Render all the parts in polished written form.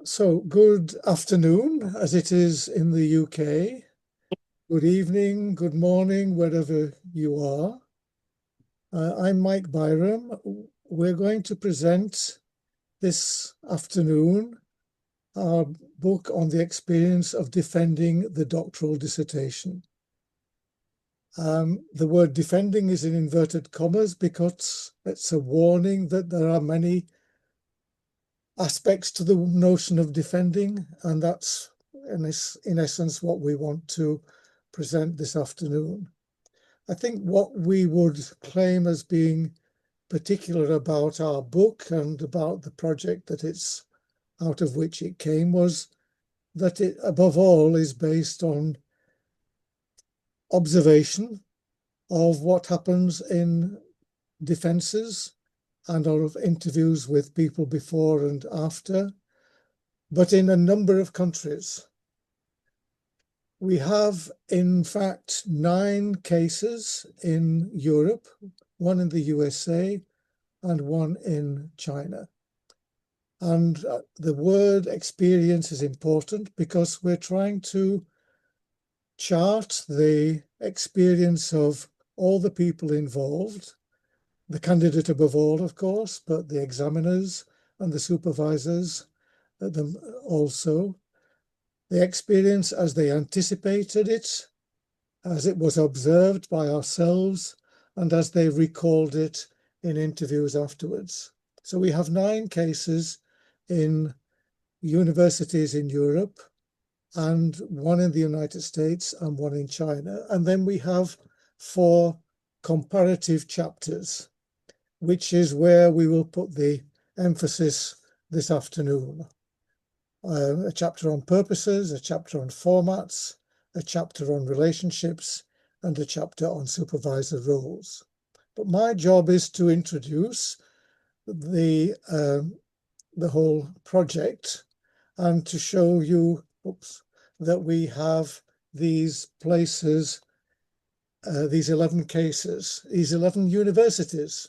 So, good afternoon, as it is in the UK. Good evening, good morning, wherever you are. I'm Mike Byram. We're going to present this afternoon our book on the experience of defending the doctoral dissertation. The word defending is in inverted commas because it's a warning that there are many aspects to the notion of defending, and that's in essence what we want to present this afternoon. I think what we would claim as being particular about our book and about the project that it's out of which it came was that it above all is based on observation of what happens in defenses and of interviews with people before and after, but in a number of countries. We have, in fact, 9 cases in Europe, 1 in the USA and 1 in China. And the word experience is important because we're trying to chart the experience of all the people involved, the candidate above all, of course, but the examiners and the supervisors them also, the experience as they anticipated it, as it was observed by ourselves, and as they recalled it in interviews afterwards. So we have 9 cases in universities in Europe, and 1 in the United States and 1 in China. And then we have 4 comparative chapters, which is where we will put the emphasis this afternoon. A chapter on purposes, a chapter on formats, a chapter on relationships, and a chapter on supervisor roles. But my job is to introduce the whole project and to show you that we have these places, these 11 cases, these 11 universities.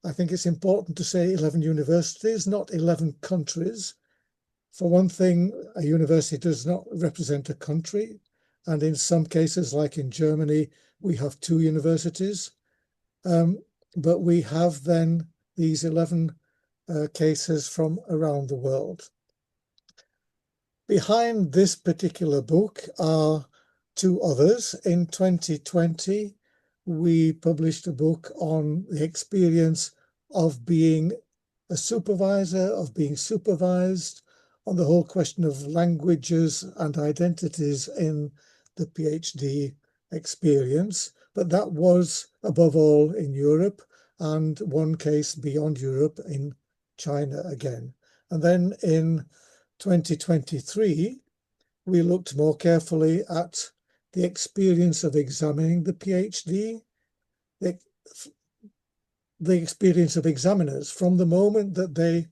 I think it's important to say 11 universities, not 11 countries. For one thing, a university does not represent a country. And in some cases, like in Germany, we have 2 universities. But we have then these 11 cases from around the world. Behind this particular book are 2 others. In 2020, we published a book on the experience of being a supervisor, of being supervised, on the whole question of languages and identities in the PhD experience. But that was above all in Europe, and 1 case beyond Europe in China again. And then in 2023, we looked more carefully at the experience of examining the PhD, the experience of examiners from the moment that they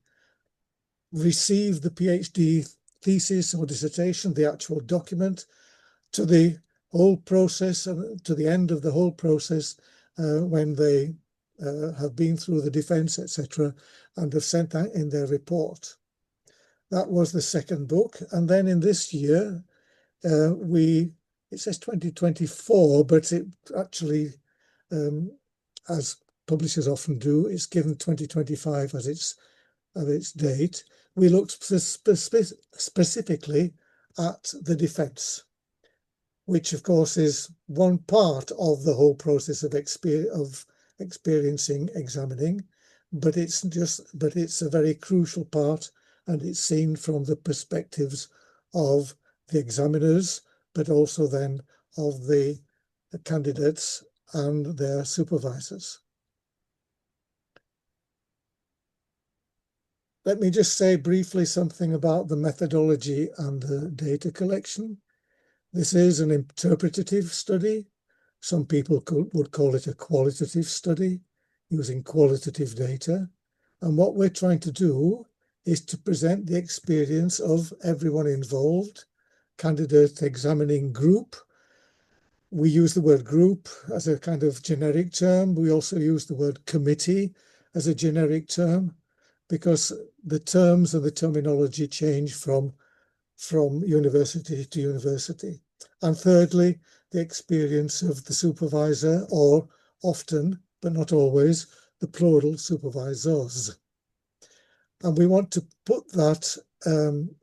receive the PhD thesis or dissertation, the actual document, to the whole process, to the end of the whole process when they have been through the defense, etc., and have sent that in their report. That was the second book. And then in this year, it says 2024, but it actually, as publishers often do, it's given 2025 as its date. We looked specifically at the defense, which of course is one part of the whole process of experiencing examining, but it's a very crucial part, and it's seen from the perspectives of the examiners, but also then of the candidates and their supervisors. Let me just say briefly something about the methodology and the data collection. This is an interpretative study. Some people would call it a qualitative study, using qualitative data. And what we're trying to do is to present the experience of everyone involved, candidate examining group. We use the word group as a kind of generic term. We also use the word committee as a generic term. because the terms and the terminology change from university to university. And thirdly, the experience of the supervisor, or often, but not always, the plural supervisors. And we want to put that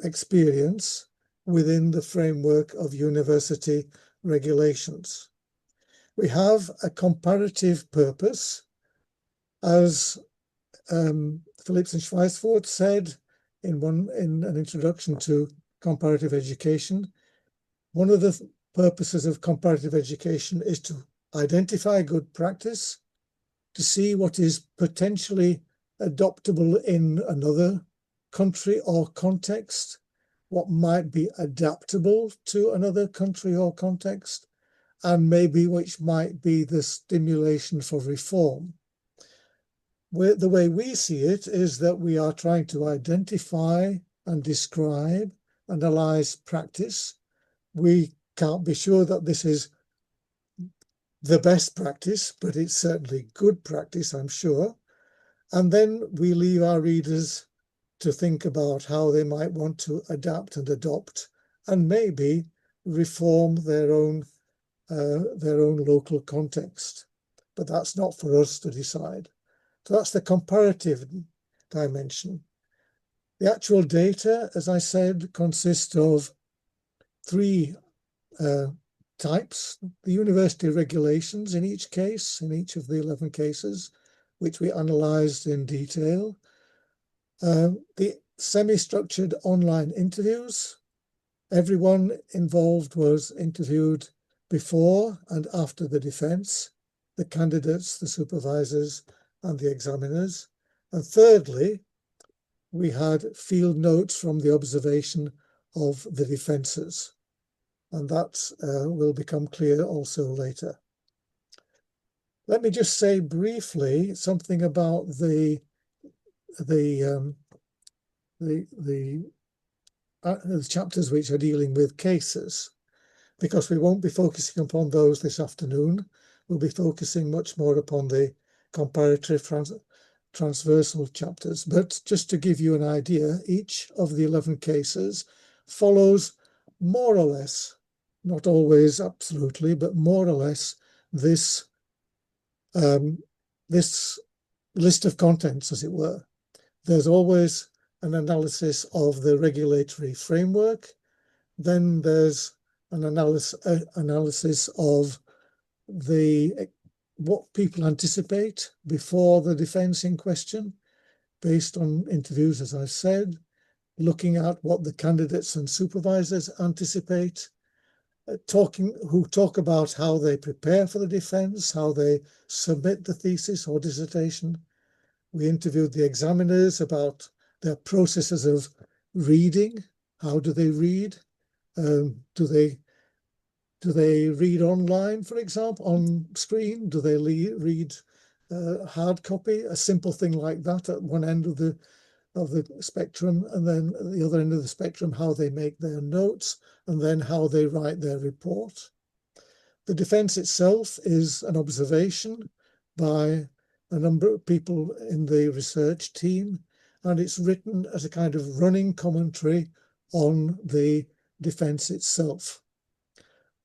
experience within the framework of university regulations. We have a comparative purpose, as Phillips and Schweisford said in an introduction to comparative education. One of the purposes of comparative education is to identify good practice, to see what is potentially adoptable in another country or context, what might be adaptable to another country or context, and maybe which might be the stimulation for reform. The way we see it is that we are trying to identify and describe, analyze practice. We can't be sure that this is the best practice, but it's certainly good practice, I'm sure. And then we leave our readers to think about how they might want to adapt and adopt, and maybe reform their own local context. But that's not for us to decide. So that's the comparative dimension. The actual data, as I said, consists of three types: the university regulations in each case, in each of the 11 cases, which we analysed in detail, the semi-structured online interviews. Everyone involved was interviewed before and after the defence, the candidates, the supervisors, and the examiners. And thirdly, we had field notes from the observation of the defences. And that will become clear also later. Let me just say briefly something about the chapters which are dealing with cases, because we won't be focusing upon those this afternoon. We'll be focusing much more upon the comparative transversal chapters. But just to give you an idea, each of the 11 cases follows more or less, not always absolutely, but more or less this list of contents, as it were. There's always an analysis of the regulatory framework. Then there's an analysis of what people anticipate before the defence in question, based on interviews, as I said, looking at what the candidates and supervisors anticipate, who talk about how they prepare for the defence, how they submit the thesis or dissertation. We interviewed the examiners about their processes of reading. How do they read? Do they read online, for example, on screen? Do they read hard copy? A simple thing like that at one end of the spectrum, and then at the other end of the spectrum, how they make their notes, and then how they write their report. The defence itself is an observation by a number of people in the research team, and it's written as a kind of running commentary on the defence itself.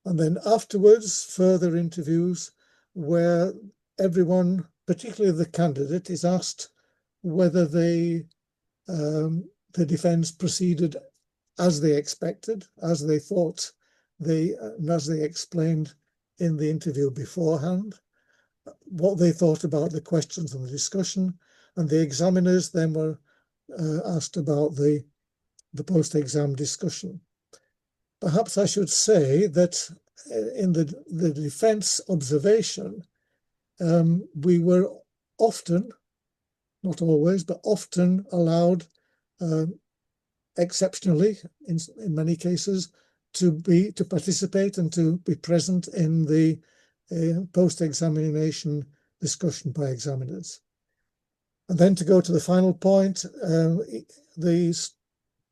And then afterwards, further interviews where everyone, particularly the candidate, is asked whether the defence proceeded as they expected, as they thought, and as they explained in the interview beforehand, what they thought about the questions and the discussion. And the examiners then were asked about the post-exam discussion. Perhaps I should say that in the defence observation, we were often, not always, but often allowed, exceptionally in many cases, to participate and to be present in the post-examination discussion by examiners. And then to go to the final point, the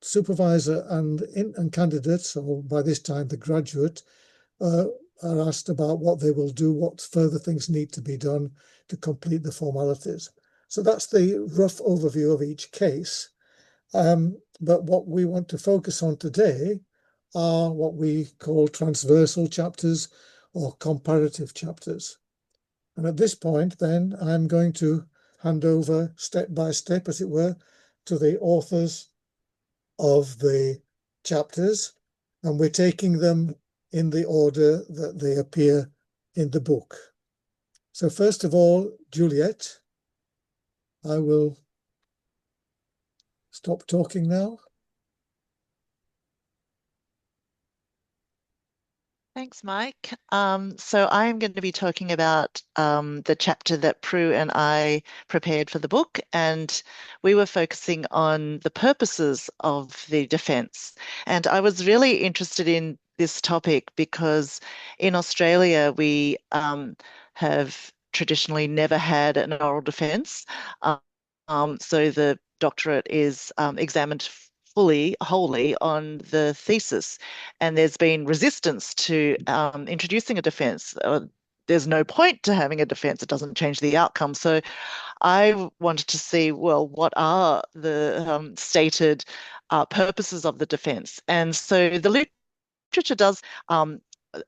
supervisor and candidates, or by this time the graduate, are asked about what they will do, what further things need to be done to complete the formalities. So that's the rough overview of each case. But what we want to focus on today are what we call transversal chapters or comparative chapters. And at this point, then, I'm going to hand over step by step, as it were, to the authors of the chapters, and we're taking them in the order that they appear in the book. So first of all, Juliet, I will stop talking now. Thanks, Mike. So I'm going to be talking about the chapter that Prue and I prepared for the book, and we were focusing on the purposes of the defence. And I was really interested in this topic because in Australia we have traditionally never had an oral defence. So the doctorate is examined wholly on the thesis, and there's been resistance to introducing a defence. There's no point to having a defence; it doesn't change the outcome. So I wanted to see, well, what are the stated purposes of the defence? And so the literature does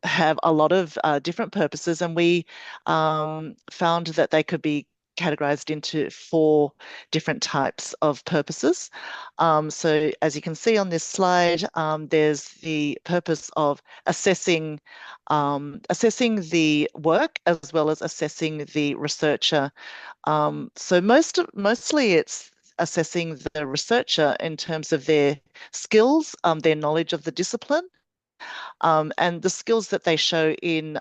have a lot of different purposes, and we found that they could be categorized into 4 different types of purposes. So as you can see on this slide, there's the purpose of assessing the work as well as assessing the researcher. So mostly it's assessing the researcher in terms of their skills, their knowledge of the discipline, and the skills that they show in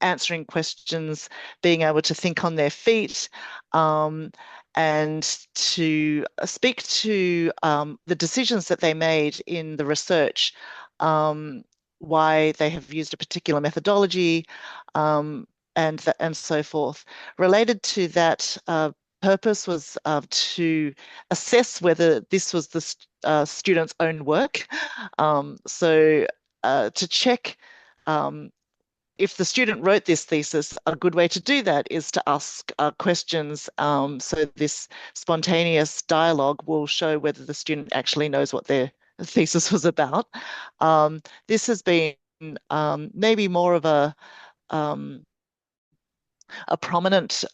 answering questions, being able to think on their feet, and to speak to the decisions that they made in the research, why they have used a particular methodology, and so forth. Related to that purpose was to assess whether this was the student's own work. So to check if the student wrote this thesis, a good way to do that is to ask questions. So this spontaneous dialogue will show whether the student actually knows what their thesis was about. This has been maybe more of a prominent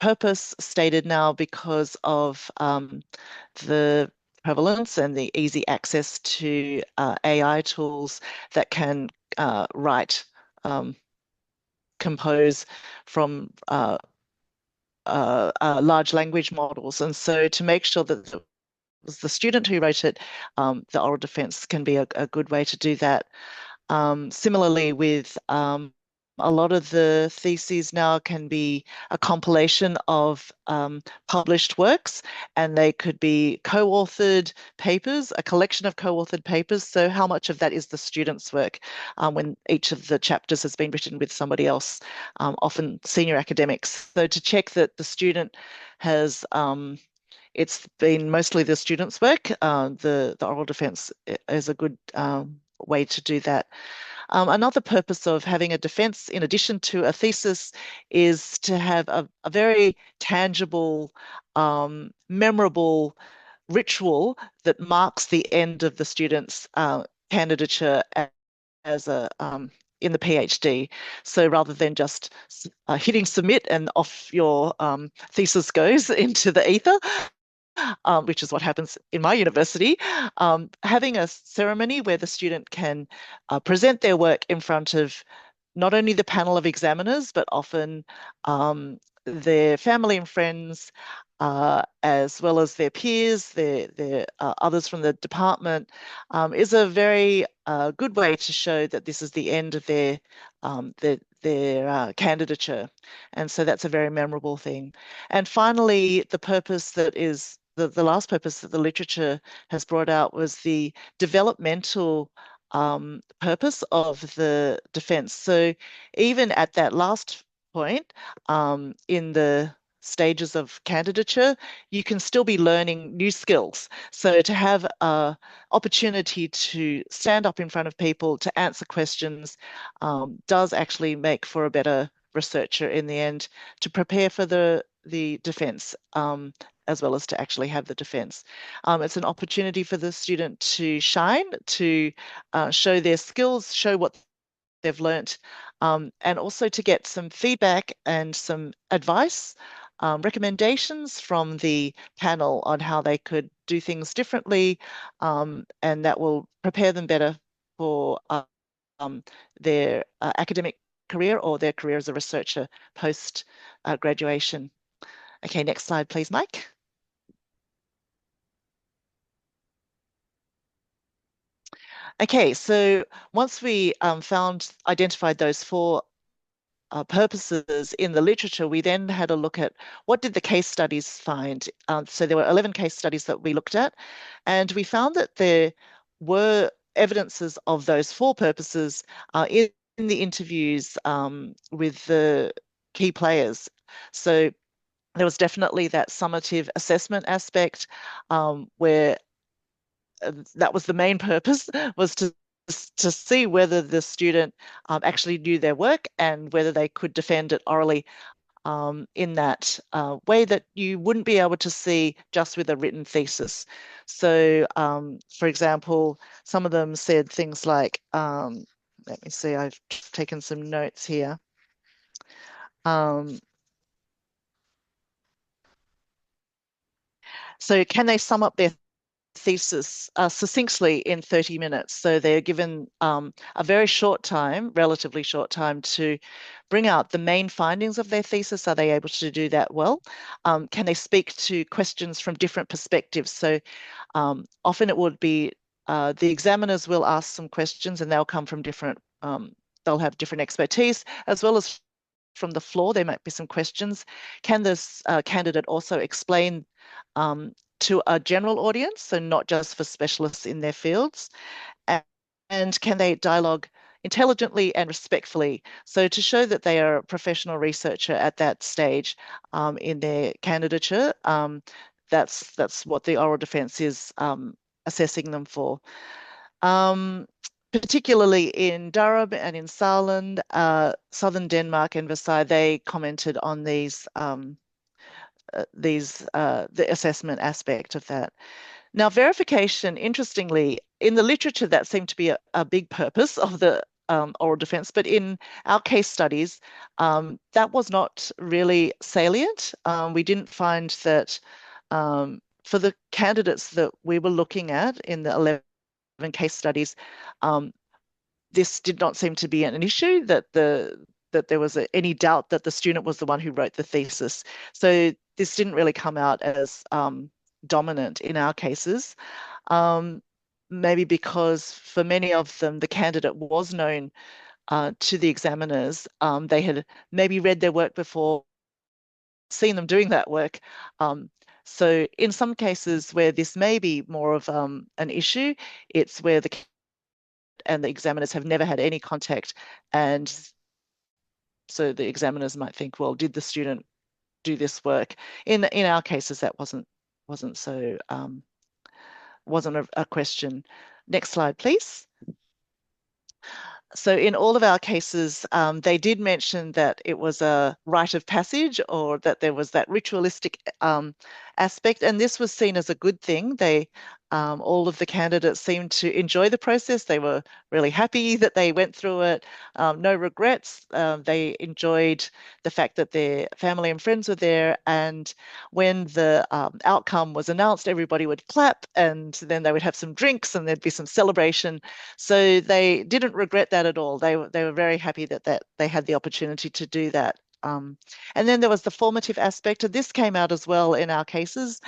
purpose stated now because of the prevalence and the easy access to AI tools that can write, compose from large language models. And so to make sure that it was the student who wrote it, the oral defense can be a good way to do that. Similarly with a lot of the theses now can be a compilation of published works, and they could be co-authored papers, a collection of co-authored papers. So how much of that is the student's work when each of the chapters has been written with somebody else, often senior academics. So to check that the student has it's been mostly the student's work. The oral defense is a good way to do that. Another purpose of having a defense in addition to a thesis is to have a very tangible, memorable ritual that marks the end of the student's candidature as a in the PhD. So rather than just hitting submit and off your thesis goes into the ether, which is what happens in my university, having a ceremony where the student can present their work in front of not only the panel of examiners, but often their family and friends, as well as their peers, their others from the department, is a very good way to show that this is the end of their candidature. And so that's a very memorable thing. And finally, the purpose that is the last purpose that the literature has brought out was the developmental purpose of the defense. So even at that last point, in the stages of candidature, you can still be learning new skills. So to have an opportunity to stand up in front of people to answer questions does actually make for a better researcher in the end, to prepare for the the defense, as well as to actually have the defense. It's an opportunity for the student to shine, to show their skills, show what they've learnt, and also to get some feedback and some advice, recommendations from the panel on how they could do things differently, and that will prepare them better for their academic career or their career as a researcher post graduation. Okay, next slide, please, Mike. Okay, so once we identified those four purposes in the literature, we then had a look at what did the case studies find. So there were 11 case studies that we looked at, and we found that there were evidences of those four purposes in the interviews with the key players. So there was definitely that summative assessment aspect where that was the main purpose, was to see whether the student actually knew their work and whether they could defend it orally in that way that you wouldn't be able to see just with a written thesis. So, for example, some of them said things like, let me see, I've taken some notes here. So can they sum up their thesis succinctly in 30 minutes? So they're given a very short time, relatively short time, to bring out the main findings of their thesis. Are they able to do that well? Can they speak to questions from different perspectives? So often it would be the examiners will ask some questions and they'll come from different, they'll have different expertise, as well as from the floor, there might be some questions. Can this candidate also explain to a general audience, so not just for specialists in their fields? And can they dialogue intelligently and respectfully? So to show that they are a professional researcher at that stage in their candidature, that's what the oral defense is assessing them for. Particularly in Durham and in Saarland, southern Denmark and Versailles, they commented on these the assessment aspect of that. Now, verification, interestingly, in the literature, that seemed to be a big purpose of the oral defense, but in our case studies, that was not really salient. We didn't find that for the candidates that we were looking at in the 11 case studies, this did not seem to be an issue, that there was any doubt that the student was the one who wrote the thesis. So this didn't really come out as dominant in our cases, maybe because for many of them, the candidate was known to the examiners. They had maybe read their work before, seen them doing that work. So in some cases where this may be more of an issue, it's where the examiners have never had any contact, and so the examiners might think, well, did the student do this work? In our cases, that wasn't so wasn't a question. Next slide, please. So in all of our cases, they did mention that it was a rite of passage, or that there was that ritualistic aspect, and this was seen as a good thing. All of the candidates seemed to enjoy the process. They were really happy that they went through it. No regrets. They enjoyed the fact that their family and friends were there, and when the outcome was announced, everybody would clap, and then they would have some drinks and there'd be some celebration. So they didn't regret that at all. They were very happy that they had the opportunity to do that. And then there was the formative aspect, and this came out as well in our cases,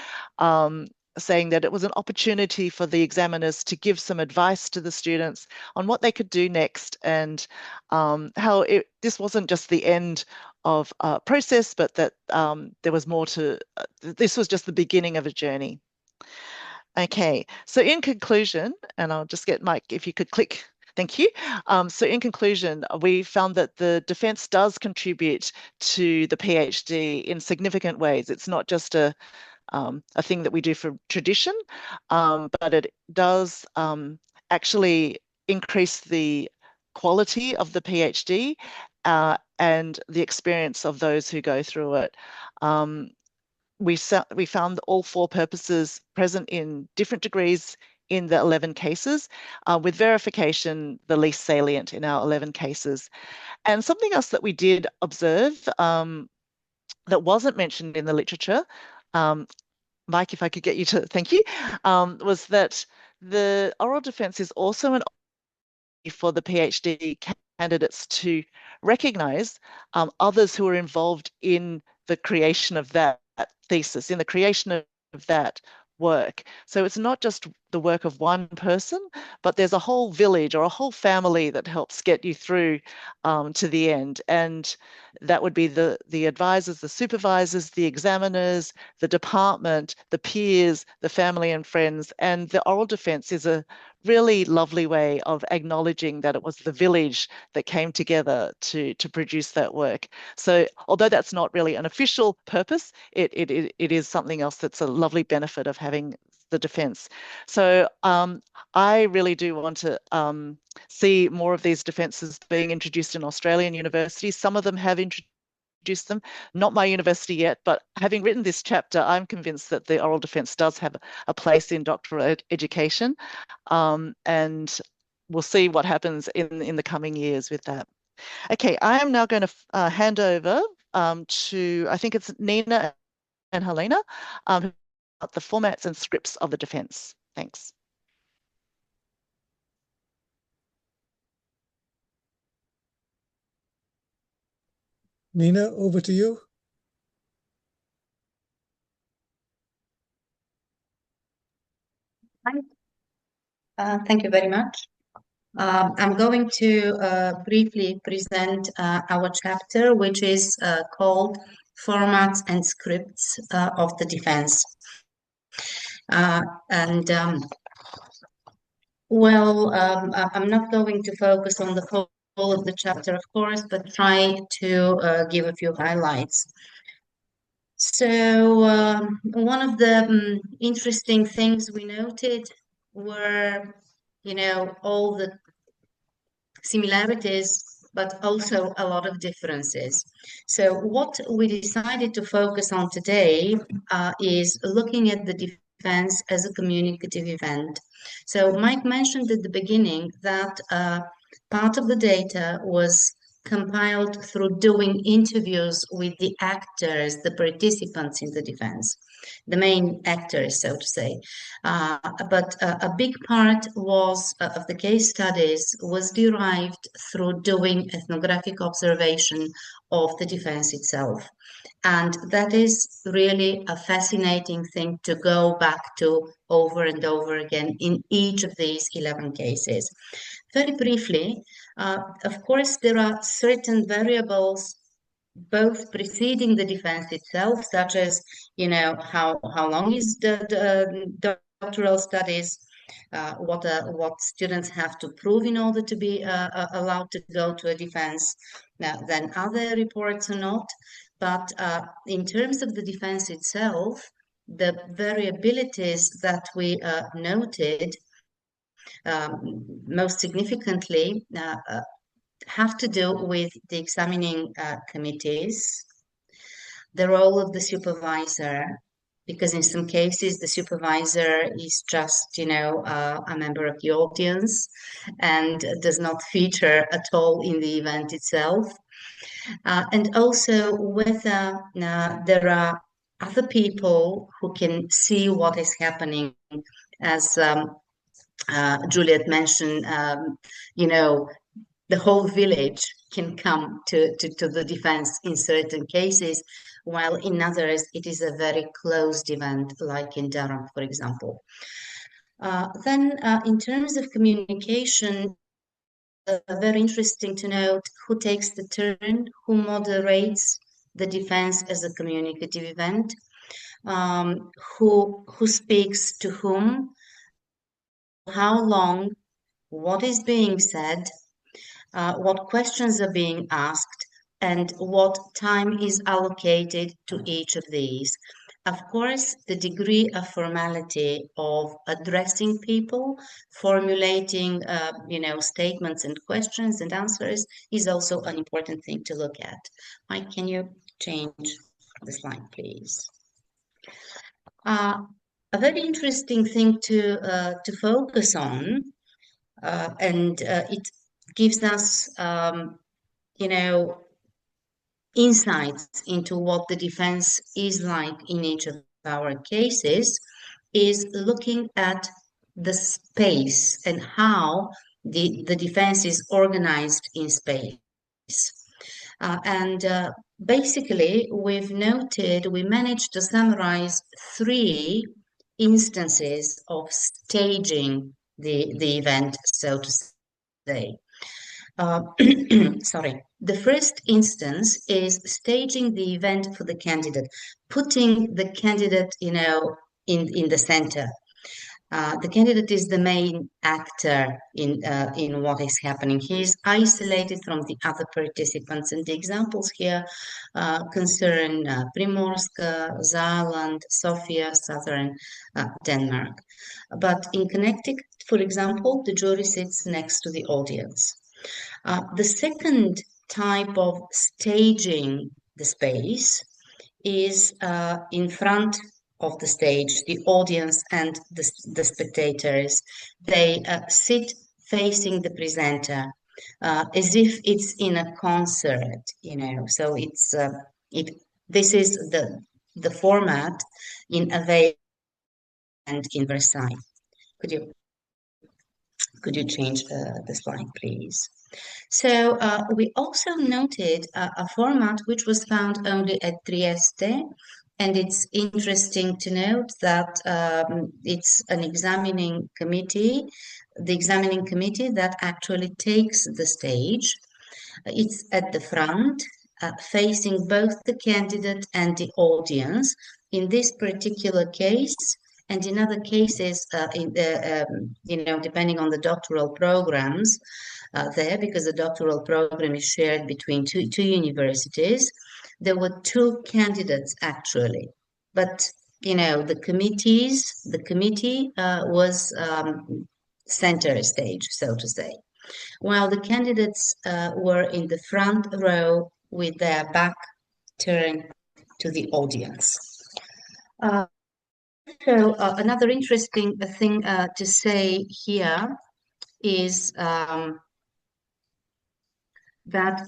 saying that it was an opportunity for the examiners to give some advice to the students on what they could do next, and how this wasn't just the end of a process, but that there was more to, this was just the beginning of a journey. Okay, so in conclusion, and I'll just get Mike, if you could click. Thank you. So in conclusion, we found that the defence does contribute to the PhD in significant ways. It's not just a thing that we do for tradition, but it does actually increase the quality of the PhD and the experience of those who go through it. we found all 4 purposes present in different degrees in the 11 cases, with verification the least salient in our 11 cases. And something else that we did observe that wasn't mentioned in the literature, Mike, if I could get you to, thank you, was that the oral defense is also an opportunity for the PhD candidates to recognize others who are involved in the creation of that thesis, in the creation of that work. So it's not just the work of one person, but there's a whole village or a whole family that helps get you through to the end. And that would be the advisors, the supervisors, the examiners, the department, the peers, the family and friends. And the oral defense is a really lovely way of acknowledging that it was the village that came together to produce that work. So although that's not really an official purpose, it is something else that's a lovely benefit of having the defense. So I really do want to see more of these defenses being introduced in Australian universities. Some of them have introduced them, not my university yet, but having written this chapter, I'm convinced that the oral defense does have a place in doctoral education, and we'll see what happens in the coming years with that. Okay, I am now going to hand over to, I think it's Nina and Helena, the formats and scripts of the defense. Thanks. Nina, over to you. Hi. Thank you very much. I'm going to briefly present our chapter, which is called Formats and Scripts of the Defense. I'm not going to focus on the whole of the chapter, of course, but try to give a few highlights. So one of the interesting things we noted were, all the similarities, but also a lot of differences. So what we decided to focus on today is looking at the defense as a communicative event. So Mike mentioned at the beginning that part of the data was compiled through doing interviews with the actors, the participants in the defense, the main actors, so to say. But a big part of the case studies was derived through doing ethnographic observation of the defense itself. And that is really a fascinating thing to go back to over and over again in each of these 11 cases. Very briefly, of course, there are certain variables both preceding the defense itself, such as, how long is the doctoral studies, what students have to prove in order to be allowed to go to a defense. Now, then other reports are not. But in terms of the defense itself, the variabilities that we noted most significantly have to do with the examining committees, the role of the supervisor, because in some cases the supervisor is just, a member of the audience and does not feature at all in the event itself. And also whether there are other people who can see what is happening, as Juliet mentioned, the whole village can come to the defense in certain cases, while in others it is a very closed event, like in Durham, for example. Then in terms of communication, very interesting to note who takes the turn, who moderates the defense as a communicative event, who speaks to whom, how long, what is being said, what questions are being asked, and what time is allocated to each of these. Of course, the degree of formality of addressing people, formulating, statements and questions and answers is also an important thing to look at. Mike, can you change? the slide, please. A very interesting thing to focus on, and it gives us, you know, insights into what the defense is like in each of our cases, is looking at the space and how the defense is organized in space. Basically, we managed to summarize 3 instances of staging the event, so to say. Sorry. The first instance is staging the event for the candidate, putting the candidate, you know, in the center. The candidate is the main actor in what is happening. He is isolated from the other participants, and the examples here concern Primorska, Zealand, Sofia, southern Denmark. But in Connecticut, for example, the jury sits next to the audience. The second type of staging the space is in front of the stage, the audience and the spectators. They sit facing the presenter as if it's in a concert, you know. So it's this is the format in Aveiro and in Versailles. Could you change the slide, please? So we also noted a format which was found only at Trieste, and it's interesting to note that it's an examining committee, the examining committee that actually takes the stage. It's at the front, facing both the candidate and the audience. In this particular case, and in other cases, you know, depending on the doctoral programs there, because the doctoral program is shared between two universities, there were 2 candidates actually. But, you know, the committee was center stage, so to say, while the candidates were in the front row with their back turned to the audience. So another interesting thing to say here is that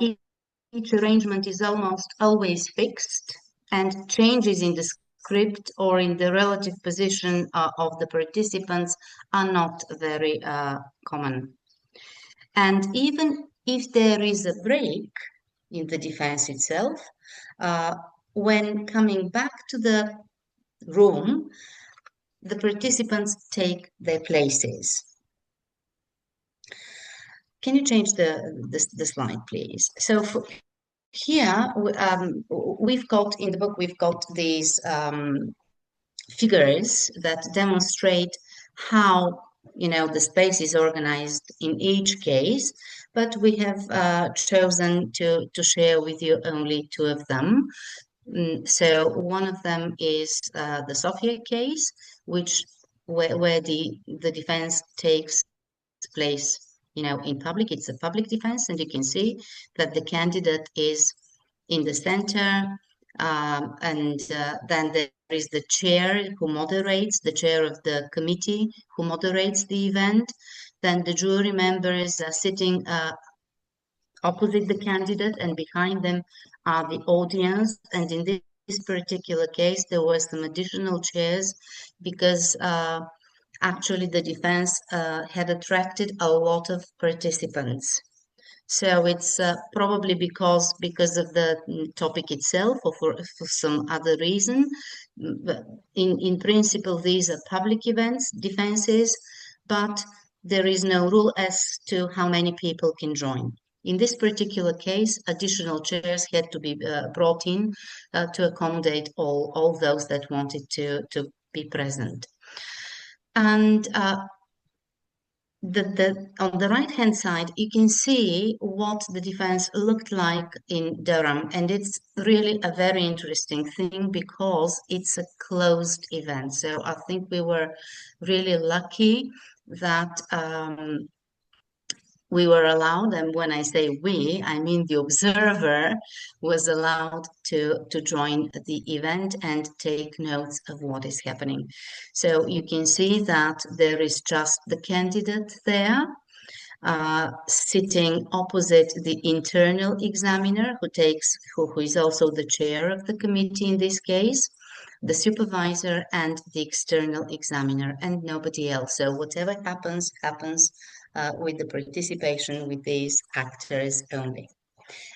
each arrangement is almost always fixed, and changes in the script or in the relative position of the participants are not very common. And even if there is a break in the defense itself, when coming back to the room, the participants take their places. Can you change the slide, please? So here, we've got, in the book, we've got these figures that demonstrate how, you know, the space is organized in each case, but we have chosen to share with you only 2 of them. So one of them is the Sofia case, where the defense takes place, you know, in public. It's a public defense, and you can see that the candidate is in the center, and then there is the chair who moderates, the chair of the committee who moderates the event. Then the jury members are sitting opposite the candidate, and behind them are the audience. And in this particular case, there were some additional chairs because actually the defense had attracted a lot of participants. So it's probably because of the topic itself, or for some other reason. But in principle, these are public events, defenses, but there is no rule as to how many people can join. In this particular case, additional chairs had to be brought in to accommodate all those that wanted to be present. And on the right-hand side, you can see what the defense looked like in Durham, and it's really a very interesting thing because it's a closed event. So I think we were really lucky that we were allowed, and when I say we, I mean the observer was allowed to join the event and take notes of what is happening. So you can see that there is just the candidate there, sitting opposite the internal examiner who is also the chair of the committee in this case, the supervisor and the external examiner, and nobody else. So whatever happens with the participation with these actors only.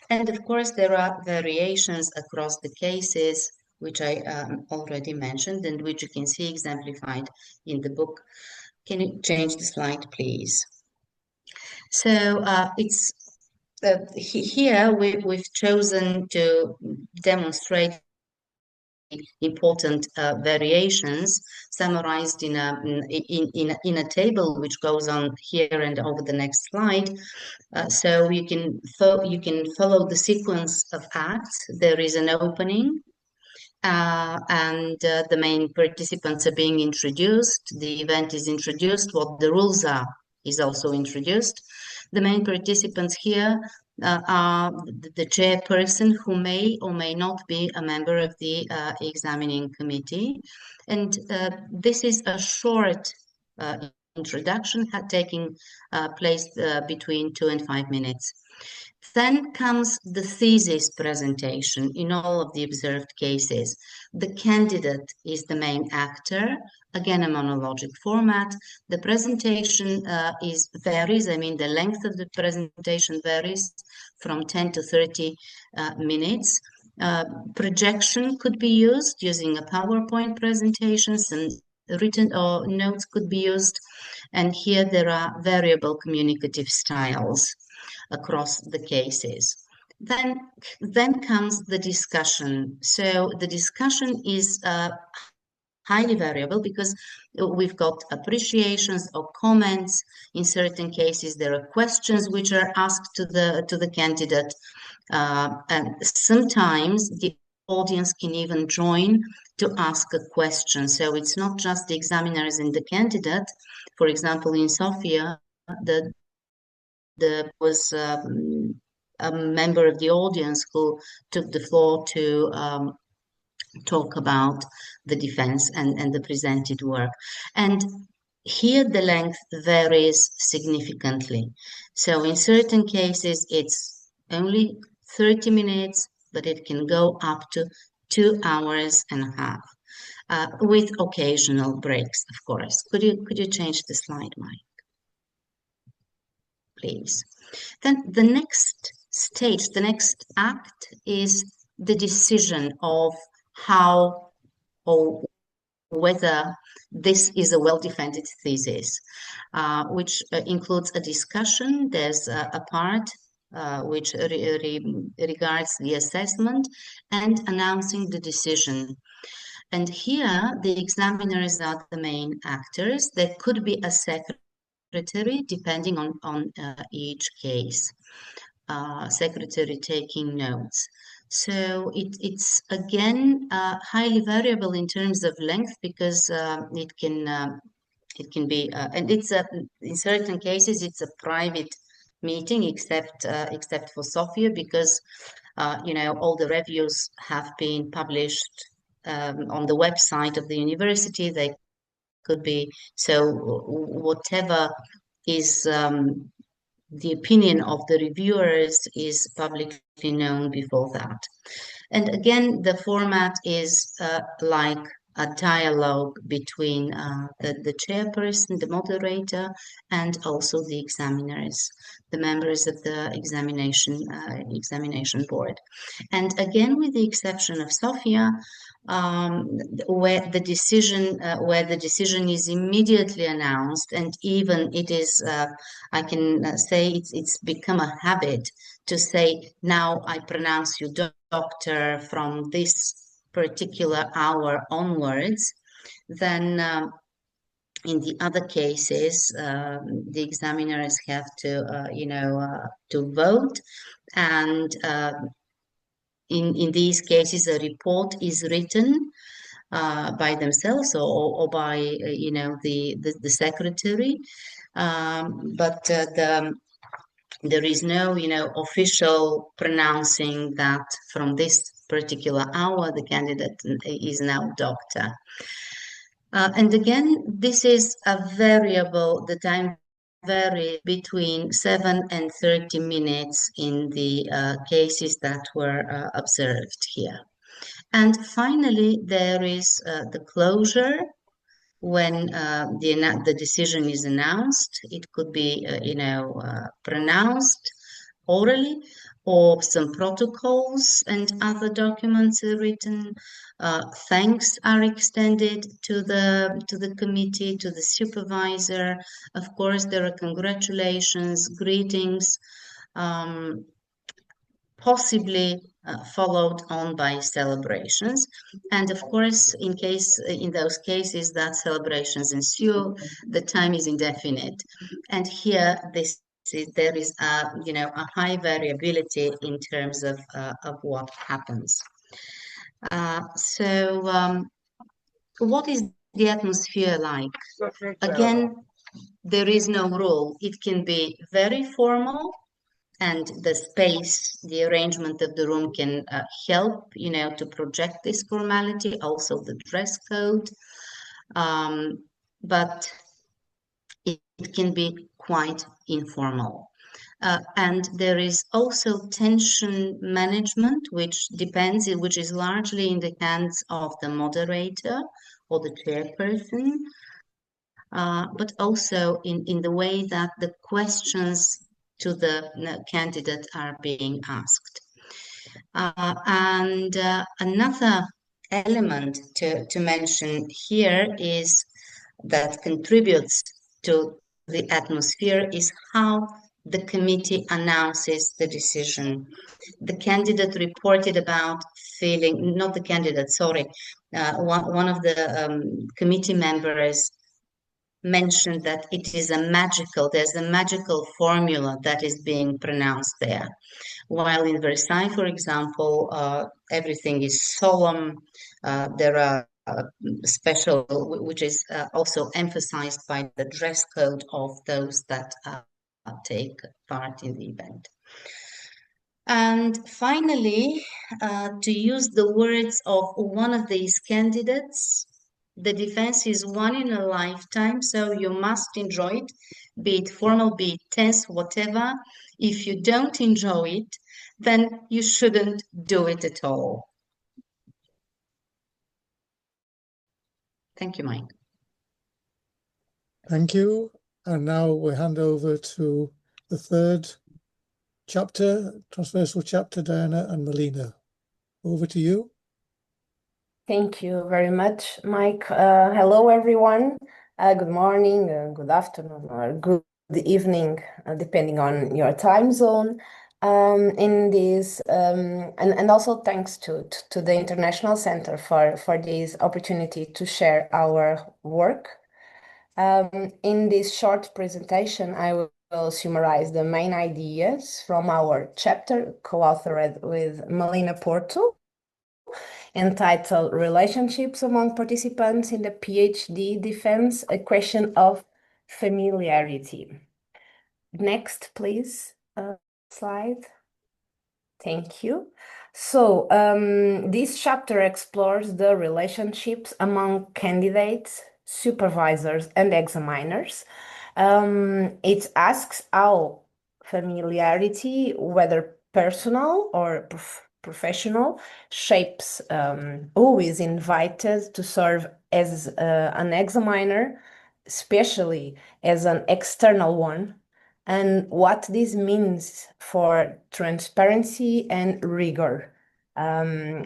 And of course there are variations across the cases, which I already mentioned and which you can see exemplified in the book. Can you change the slide, please? So it's here we've chosen to demonstrate important variations summarized in a table which goes on here and over the next slide. So you can follow the sequence of acts. There is an opening. And the main participants are being introduced. The event is introduced. What the rules are is also introduced. The main participants here are the chairperson, who may or may not be a member of the examining committee. And this is a short introduction taking place between 2 and 5 minutes. Then comes the thesis presentation in all of the observed cases. The candidate is the main actor, again a monologic format. The presentation varies, I mean the length of the presentation varies from 10 to 30 minutes. Projection could be used using a PowerPoint presentation, some written or notes could be used, and here there are variable communicative styles across the cases. Then comes the discussion. So the discussion is highly variable because we've got appreciations or comments. In certain cases, there are questions which are asked to the candidate, and sometimes the audience can even join to ask a question. So it's not just the examiners and the candidate. For example, in Sofia, there was a member of the audience who took the floor to talk about the defense and the presented work. And here the length varies significantly. So in certain cases, it's only 30 minutes, but it can go up to 2 hours and a half, with occasional breaks, of course. Could you change the slide, Mike, please? Then the next stage, the next act is the decision of how or whether this is a well-defended thesis, which includes a discussion. There's a part which regards the assessment and announcing the decision. And here the examiners are the main actors. There could be a secretary depending on each case, secretary taking notes. So it's again highly variable in terms of length because it can be and it's in certain cases it's a private meeting except for Sofia, because all the reviews have been published on the website of the university. They could be, so whatever is the opinion of the reviewers is publicly known before that. And again, the format is like a dialogue between the chairperson, the moderator, and also the examiners, the members of the examination board. And again, with the exception of Sofia, where the decision is immediately announced, and even it is, I can say it's become a habit to say, now I pronounce you doctor from this particular hour onwards. Then in the other cases, the examiners have to vote, and in these cases, a report is written by themselves or by the secretary, but There is no, official pronouncing that from this particular hour the candidate is now doctor. And again, this is a variable. The time varies between 7 and 30 minutes in the cases that were observed here. And finally, there is the closure when the decision is announced. It could be, pronounced orally, or some protocols and other documents are written. Thanks are extended to the committee, to the supervisor. Of course, there are congratulations, greetings, possibly followed on by celebrations. And of course, in those cases that celebrations ensue, the time is indefinite. And here, there is a high variability in terms of what happens. What is the atmosphere like? Again, there is no rule. It can be very formal, and the space, the arrangement of the room can help, to project this formality, also the dress code. But it can be quite informal. And there is also tension management, which is largely in the hands of the moderator or the chairperson, but also in the way that the questions to the candidate are being asked. And another element to mention here is that contributes to the atmosphere is how the committee announces the decision. The candidate reported about feeling, not the candidate, sorry, one of the committee members mentioned that there's a magical formula that is being pronounced there. While in Versailles, for example, everything is solemn. There are special, which is also emphasized by the dress code of those that take part in the event. And finally, to use the words of one of these candidates, the defense is one in a lifetime, so you must enjoy it, be it formal, be it tense, whatever. If you don't enjoy it, then you shouldn't do it at all. Thank you, Mike. Thank you. And now we hand over to the third chapter, transversal chapter, Diana and Melina. Over to you. Thank you very much, Mike. Hello, everyone. Good morning, good afternoon, or good evening, depending on your time zone. And also thanks to the International Center for this opportunity to share our work. In this short presentation, I will summarize the main ideas from our chapter co-authored with Melina Porto, entitled Relationships Among Participants in the PhD Defense, a Question of Familiarity. Next, please, slide. Thank you. So this chapter explores the relationships among candidates, supervisors, and examiners. It asks how familiarity, whether personal or professional, shapes who is invited to serve as an examiner, especially as an external one, and what this means for transparency and rigor.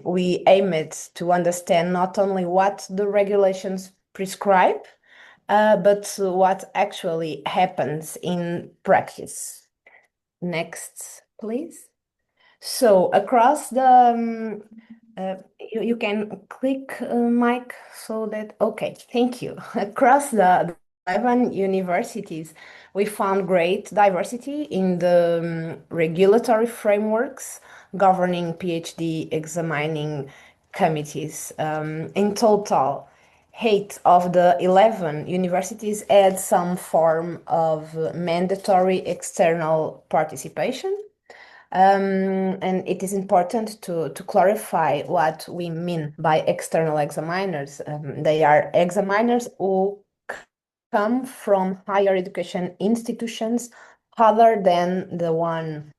We aimed to understand not only what the regulations prescribe, but what actually happens in practice. Next, please. So across the, you can click, Mike, so that, okay, thank you. Across the 11 universities, we found great diversity in the regulatory frameworks governing PhD examining committees. In total, 8 of the 11 universities had some form of mandatory external participation. And it is important to clarify what we mean by external examiners. They are examiners who come from higher education institutions other than the one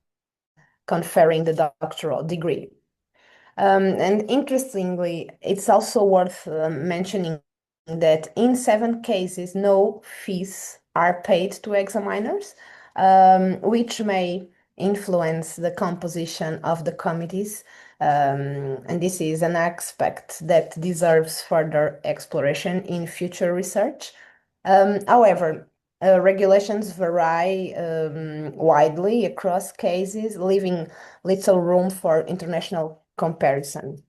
conferring the doctoral degree. And interestingly, it's also worth mentioning that in 7 cases, no fees are paid to examiners, which may influence the composition of the committees. And this is an aspect that deserves further exploration in future research. However, regulations vary widely across cases, leaving little room for international comparison.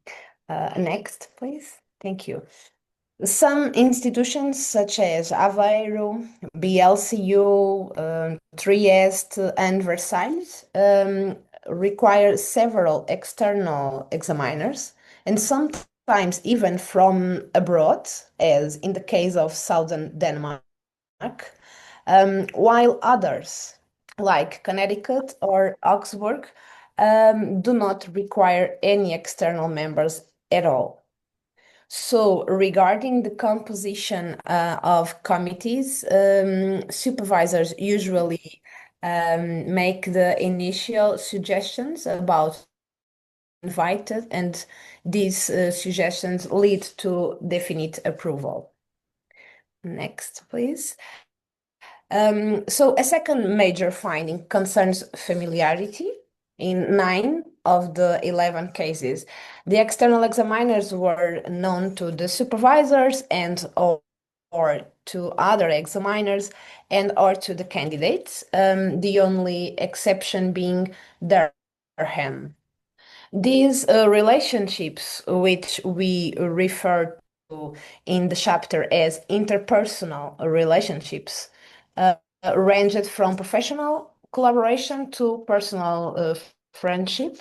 Next, please. Thank you. Some institutions such as Aveiro, BLCU, Trieste, and Versailles require several external examiners, and sometimes even from abroad, as in the case of southern Denmark, while others, like Connecticut or Augsburg, do not require any external members at all. So regarding the composition of committees, supervisors usually make the initial suggestions about invited, and these suggestions lead to definite approval. Next, please. So a second major finding concerns familiarity. In 9 of the 11 cases, the external examiners were known to the supervisors and or to other examiners and or to the candidates, the only exception being Durham. These relationships, which we refer to in the chapter as interpersonal relationships, ranged from professional collaboration to personal friendship.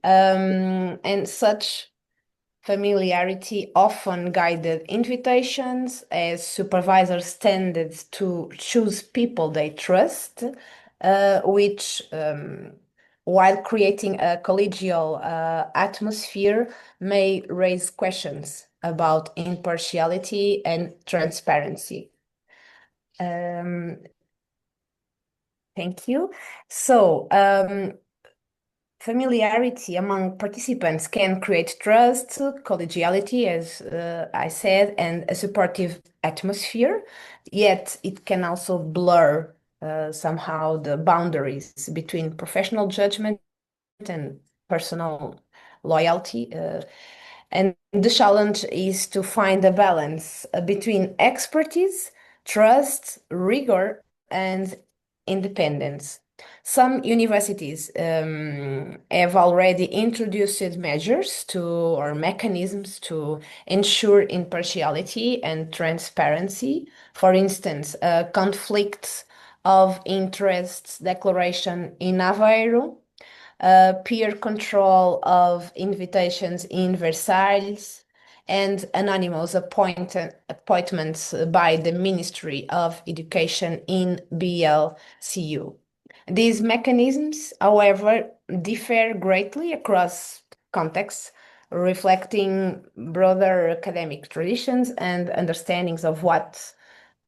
And such familiarity often guided invitations, as supervisors tended to choose people they trust, which, while creating a collegial atmosphere, may raise questions about impartiality and transparency. Thank you. So, familiarity among participants can create trust, collegiality, as I said, and a supportive atmosphere, yet it can also blur somehow the boundaries between professional judgment and personal loyalty. And the challenge is to find a balance between expertise, trust, rigor, and independence. Some universities have already introduced measures or mechanisms to ensure impartiality and transparency. For instance, conflicts of interests declaration in Aveiro, peer control of invitations in Versailles, and anonymous appointments by the Ministry of Education in BLCU. These mechanisms, however, differ greatly across contexts, reflecting broader academic traditions and understandings of what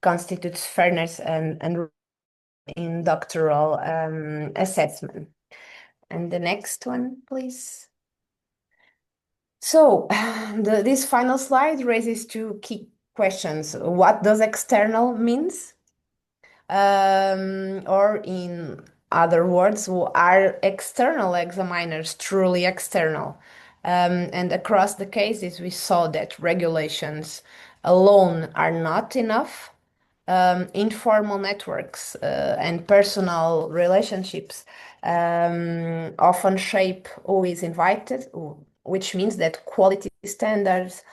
constitutes fairness and in doctoral assessment. And the next one, please. So this final slide raises 2 key questions. What does external means? Or in other words, are external examiners truly external? And across the cases, we saw that regulations alone are not enough. Informal networks and personal relationships often shape who is invited, which means that quality standards,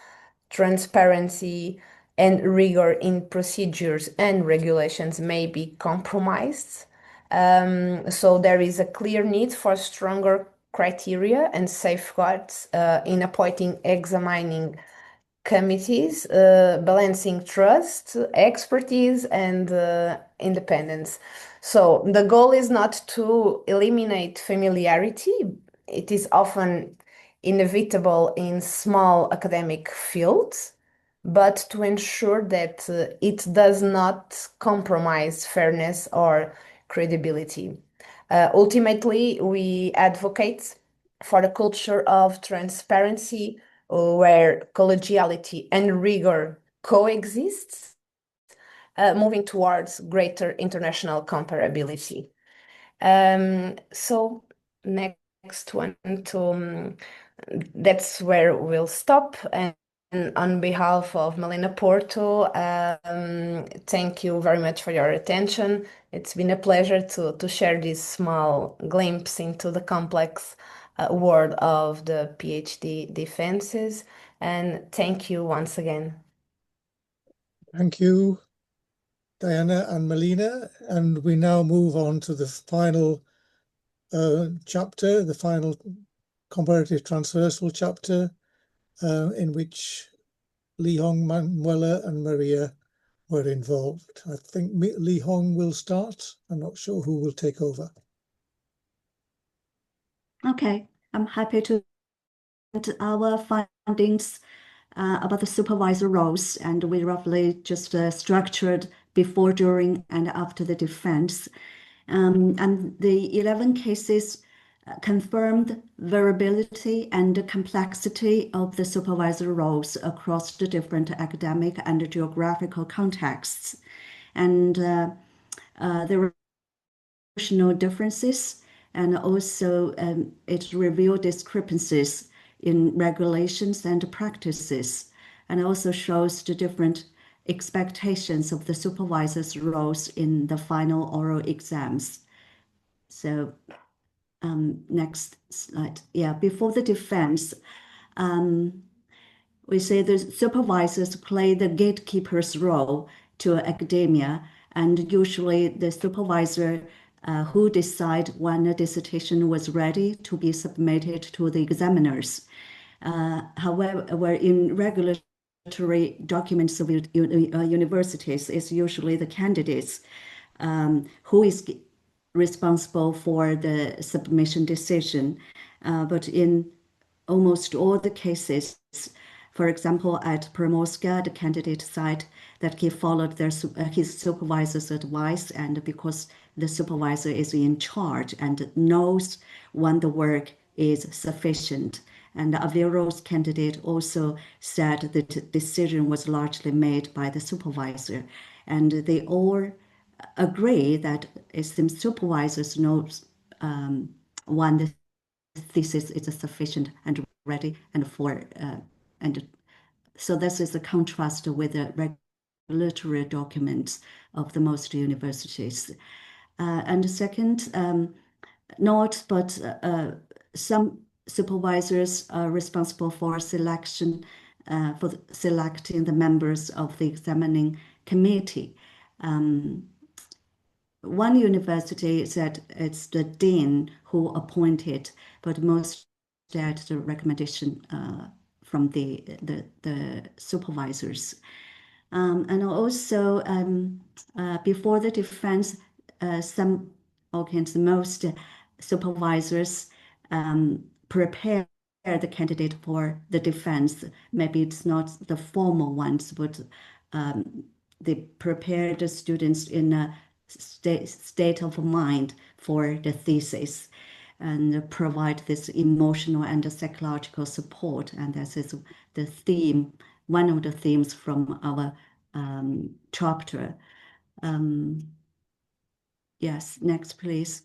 transparency, and rigor in procedures and regulations may be compromised. So there is a clear need for stronger criteria and safeguards in appointing examining committees, balancing trust, expertise, and independence. So the goal is not to eliminate familiarity. It is often inevitable in small academic fields, but to ensure that it does not compromise fairness or credibility. Ultimately, we advocate for a culture of transparency where collegiality and rigor coexist, moving towards greater international comparability. So next one to that's where we'll stop. And on behalf of Melina Porto, thank you very much for your attention. It's been a pleasure to share this small glimpse into the complex world of the PhD defenses. And thank you once again. Thank you, Diana and Melina. And we now move on to the final chapter, the final comparative transversal chapter, in which Li Hong, Manuela, and Maria were involved. I think Li Hong will start. I'm not sure who will take over. Okay, I'm happy to our findings about the supervisor roles, and we roughly just structured before, during, and after the defense. And the 11 cases confirmed variability and complexity of the supervisor roles across the different academic and geographical contexts. And there were proportional differences, and also it revealed discrepancies in regulations and practices, and also shows the different expectations of the supervisors' roles in the final oral exams. So next slide. Yeah, before the defense, we say the supervisors play the gatekeeper's role to academia, and usually the supervisor who decide when a dissertation was ready to be submitted to the examiners. However, in regulatory documents of universities, it's usually the candidates who is responsible for the submission decision. But in almost all the cases, for example, at Primorska, the candidate said that he followed his supervisor's advice, and because the supervisor is in charge and knows when the work is sufficient. And Aveiro's candidate also said that the decision was largely made by the supervisor. And they all agree that it's the supervisors knows when the thesis is sufficient and ready, and so this is a contrast with the regulatory documents of the most universities. And second, some supervisors are responsible for selecting the members of the examining committee. One university said it's the dean who appointed, but most had the recommendation from the supervisors. And also before the defense, most supervisors prepare the candidate for the defense. Maybe it's not the formal ones, but they prepare the students in a state of mind for the thesis, and provide this emotional and psychological support. And this is the theme, one of the themes from our chapter. Yes, next please.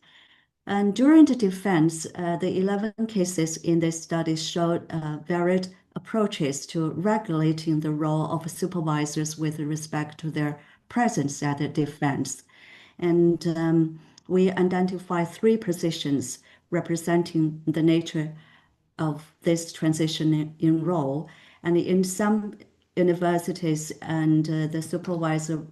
And during the defense, the 11 cases in this study showed varied approaches to regulating the role of supervisors with respect to their presence at the defense. And we identify 3 positions representing the nature of this transition in role. And in some universities, and the supervisor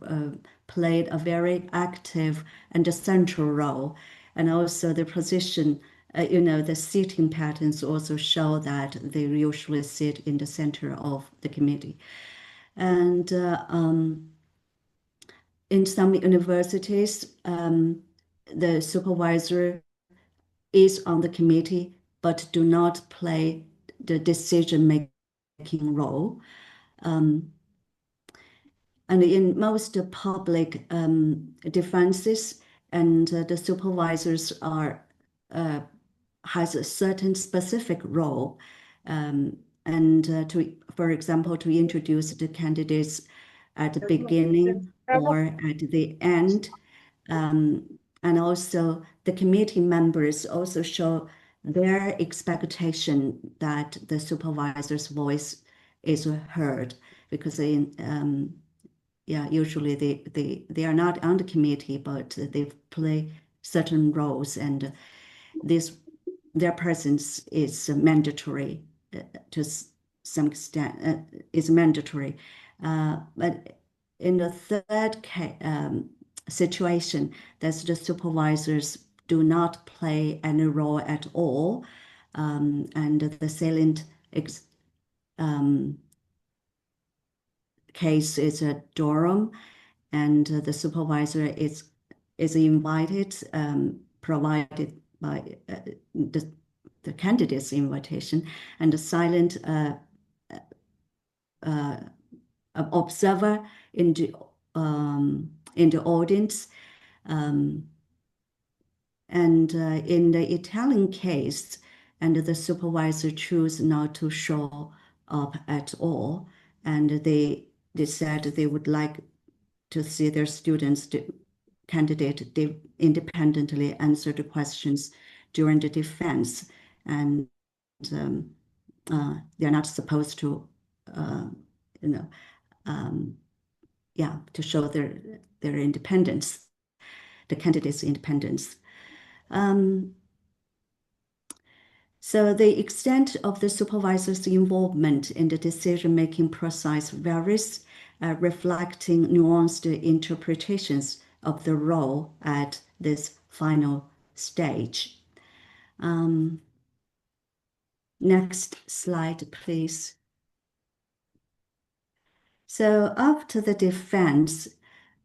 played a very active and central role. And also the position the seating patterns also show that they usually sit in the center of the committee. And in some universities, the supervisor is on the committee, but do not play the decision-making role. And in most public defenses, and the supervisors has a certain specific role, and for example, to introduce the candidates at the beginning or at the end. And also the committee members also show their expectation that the supervisor's voice is heard, because usually they are not on the committee, but they play certain roles, and their presence is mandatory to some extent. Is mandatory, but in the third situation, that the supervisors do not play any role at all, and the salient case is a Durham, and the supervisor is invited, provided by the candidate's invitation, and the silent observer in the audience. And in the Italian case, and the supervisor choose not to show up at all, and they said they would like to see their students, candidate, they independently answer the questions during the defense, and they're not supposed to, to show their independence, the candidate's independence. So the extent of the supervisor's involvement in the decision-making process varies, reflecting nuanced interpretations of the role at this final stage. Next slide, please. So after the defense,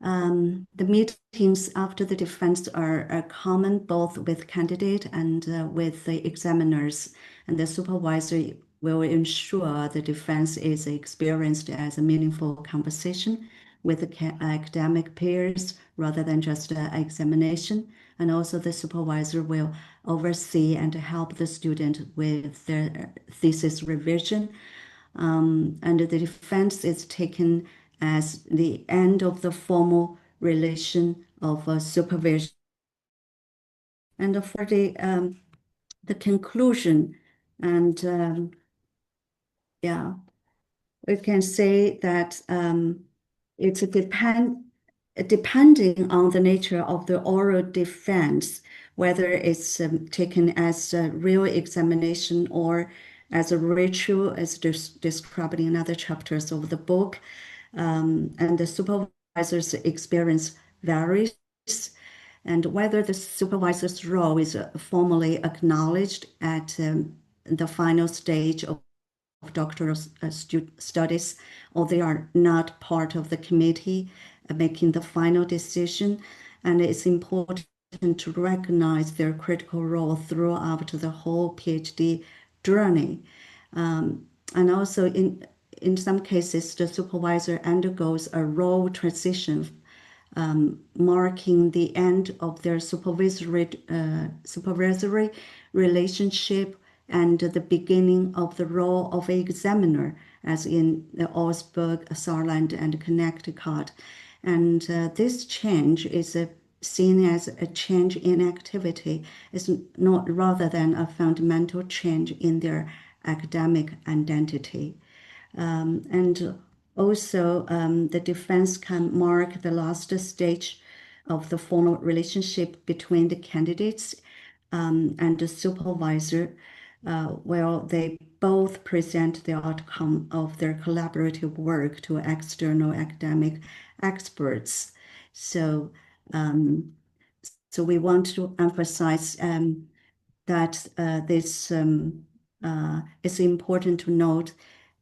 the meetings after the defense are common both with candidate and with the examiners, and the supervisor will ensure the defense is experienced as a meaningful conversation with the academic peers rather than just an examination. And also the supervisor will oversee and help the student with their thesis revision. And the defense is taken as the end of the formal relation of supervision. And for the conclusion, and we can say that it's depending on the nature of the oral defense, whether it's taken as a real examination or as a ritual, as described in other chapters of the book. And the supervisor's experience varies, and whether the supervisor's role is formally acknowledged at the final stage of doctoral studies, or they are not part of the committee making the final decision. And it's important to recognize their critical role throughout the whole PhD journey. And also in some cases, the supervisor undergoes a role transition, marking the end of their supervisory relationship and the beginning of the role of an examiner, as in the Augsburg, Saarland, and Connecticut. And this change is seen as a change in activity, is not rather than a fundamental change in their academic identity. And also, the defense can mark the last stage of the formal relationship between the candidates and the supervisor, where they both present the outcome of their collaborative work to external academic experts. So, so we want to emphasize that it's important to note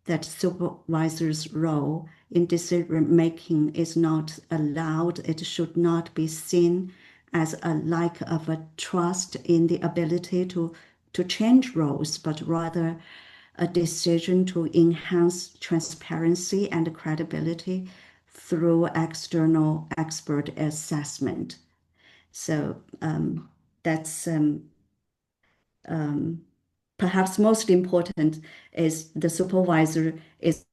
that supervisor's role in decision making is not allowed. It should not be seen as a lack of a trust in the ability to change roles, but rather a decision to enhance transparency and credibility through external expert assessment. So that's perhaps most important is the supervisor is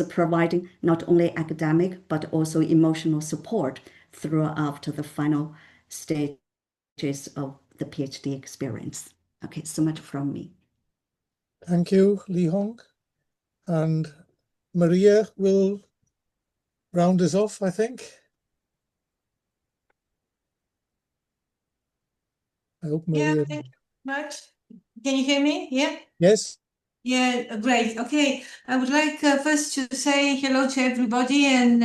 providing not only academic but also emotional support throughout the final stages of the PhD experience. Okay, so much from me. Thank you, Li Hong. And Maria will round us off, I think. I hope Maria. Yeah, thank you much. Can you hear me? Yeah? Yes. Yeah, great. Okay, I would like first to say hello to everybody and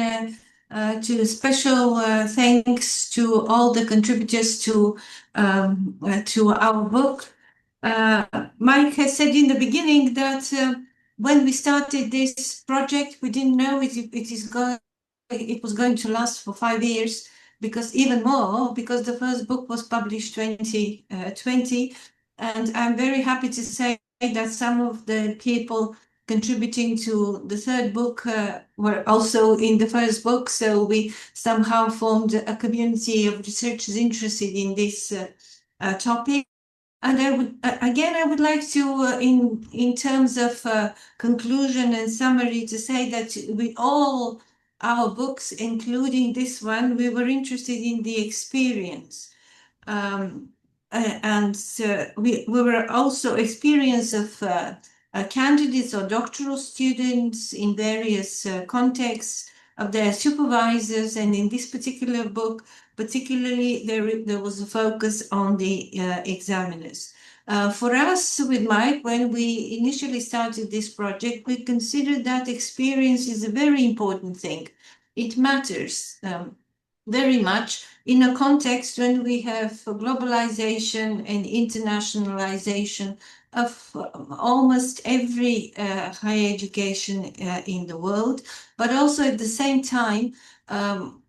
to special thanks to all the contributors to our book. Mike has said in the beginning that when we started this project, we didn't know it was going to last for 5 years, because even more, because the first book was published 2020, and I'm very happy to say that some of the people contributing to the third book were also in the first book, so we somehow formed a community of researchers interested in this topic. And I would like to, in terms of conclusion and summary, to say that with all our books, including this one, we were interested in the experience. We were also experience of candidates or doctoral students in various contexts, of their supervisors, and in this particular book, particularly there was a focus on the examiners. For us with Mike, when we initially started this project, we considered that experience is a very important thing. It matters very much in a context when we have globalization and internationalization of almost every higher education in the world, but also at the same time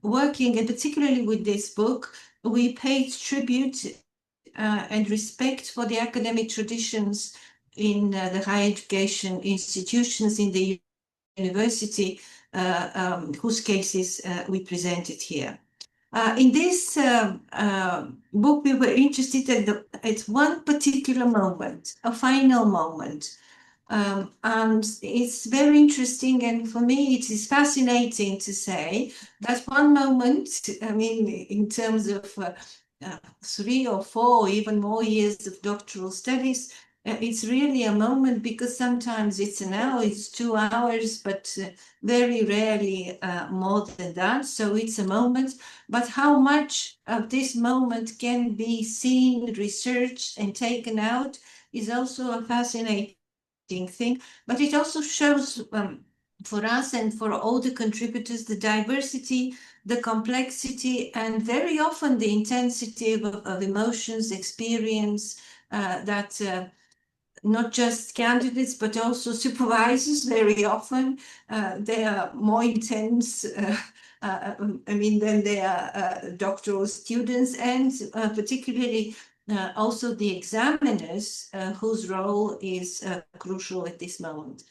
working, and particularly with this book, we paid tribute and respect for the academic traditions in the higher education institutions in the university, whose cases we presented here. In this book, we were interested at one particular moment, a final moment. And it's very interesting, and for me it is fascinating to say that one moment, I mean, in terms of 3 or 4 or even more years of doctoral studies, it's really a moment, because sometimes it's an hour, it's 2 hours, but very rarely more than that. So it's a moment, but how much of this moment can be seen, researched, and taken out is also a fascinating thing. But it also shows for us and for all the contributors the diversity, the complexity, and very often the intensity of emotions, experience that not just candidates, but also supervisors, very often they are more intense, I mean, than their doctoral students, and particularly also the examiners, whose role is crucial at this moment.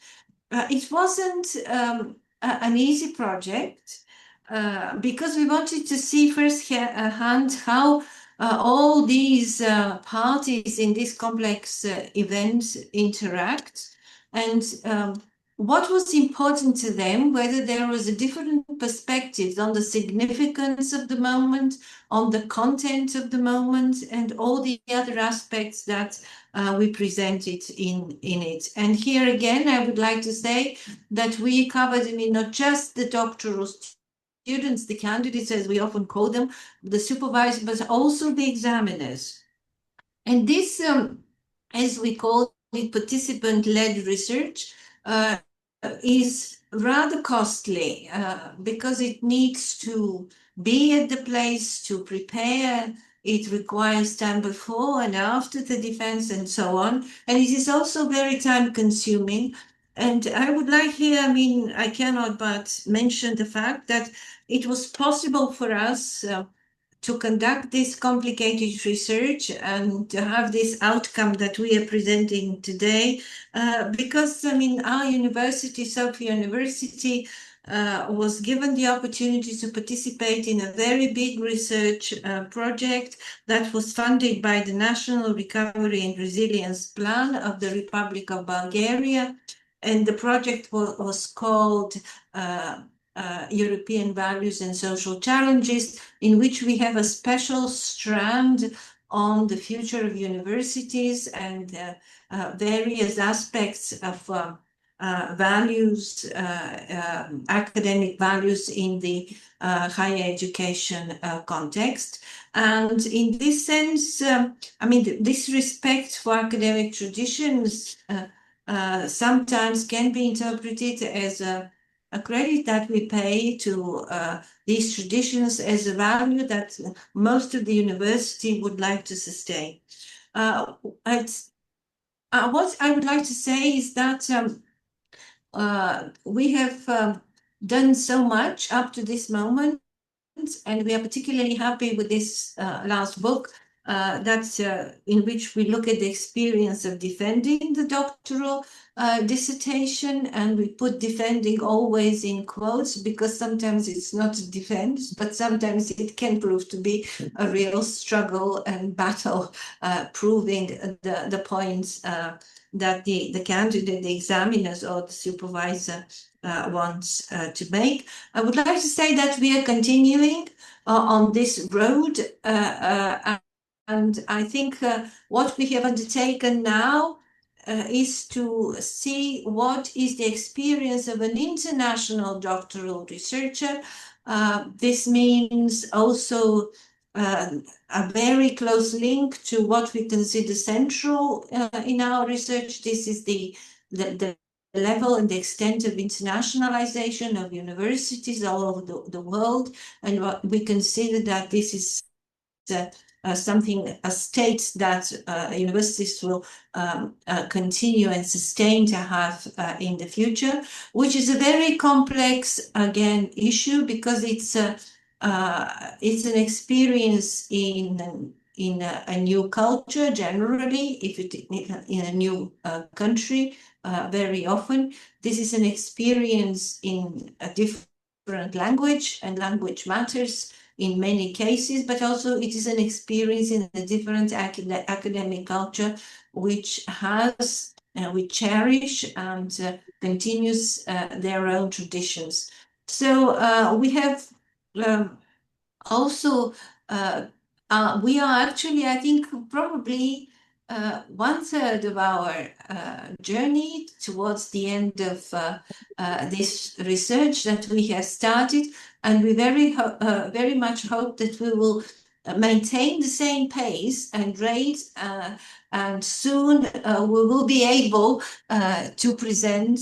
It wasn't an easy project, because we wanted to see firsthand how all these parties in this complex event interact, and what was important to them, whether there was a different perspectives on the significance of the moment, on the content of the moment, and all the other aspects that we presented in it. And here again, I would like to say that we covered, I mean, not just the doctoral students, the candidates, as we often call them, the supervisors, but also the examiners. And this, as we call it, participant-led research, is rather costly because it needs to be at the place to prepare It requires time before and after the defense and so on. And it is also very time consuming. And I would like here, I mean, I cannot but mention the fact that it was possible for us to conduct this complicated research and to have this outcome that we are presenting today, because, I mean, our university, Sofia University, was given the opportunity to participate in a very big research project that was funded by the National Recovery and Resilience Plan of the Republic of Bulgaria. And the project was called European Values and Social Challenges, in which we have a special strand on the future of universities and various aspects of values, academic values in the higher education context. And in this sense, I mean, this respect for academic traditions sometimes can be interpreted as a credit that we pay to these traditions as a value that most of the university would like to sustain. What I would like to say is that we have done so much up to this moment, and we are particularly happy with this last book in which we look at the experience of defending the doctoral dissertation, and we put defending always in quotes because sometimes it's not a defense, but sometimes it can prove to be a real struggle and battle, proving the points that the candidate, the examiners, or the supervisor wants to make. I would like to say that we are continuing on this road, and I think what we have undertaken now is to see what is the experience of an international doctoral researcher. This means also a very close link to what we consider central in our research. This is the level and the extent of internationalization of universities all over the world, and what we consider that this is something, a state that universities will continue and sustain to have in the future, which is a very complex, again, issue, because it's an experience in a new culture generally, if it in a new country. Very often, this is an experience in a different language, and language matters in many cases, but also it is an experience in a different academic culture, which has, we cherish and continues their own traditions. So we have also, we are actually, I think, probably 1/3 of our journey towards the end of this research that we have started, and we very much hope that we will maintain the same pace and rate, and soon we will be able to present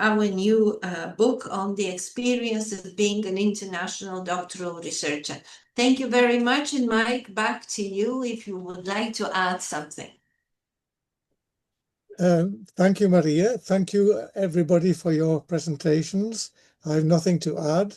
our new book on the experience of being an international doctoral researcher. Thank you very much, and Mike, back to you if you would like to add something. Thank you, Maria. Thank you, everybody, for your presentations. I have nothing to add.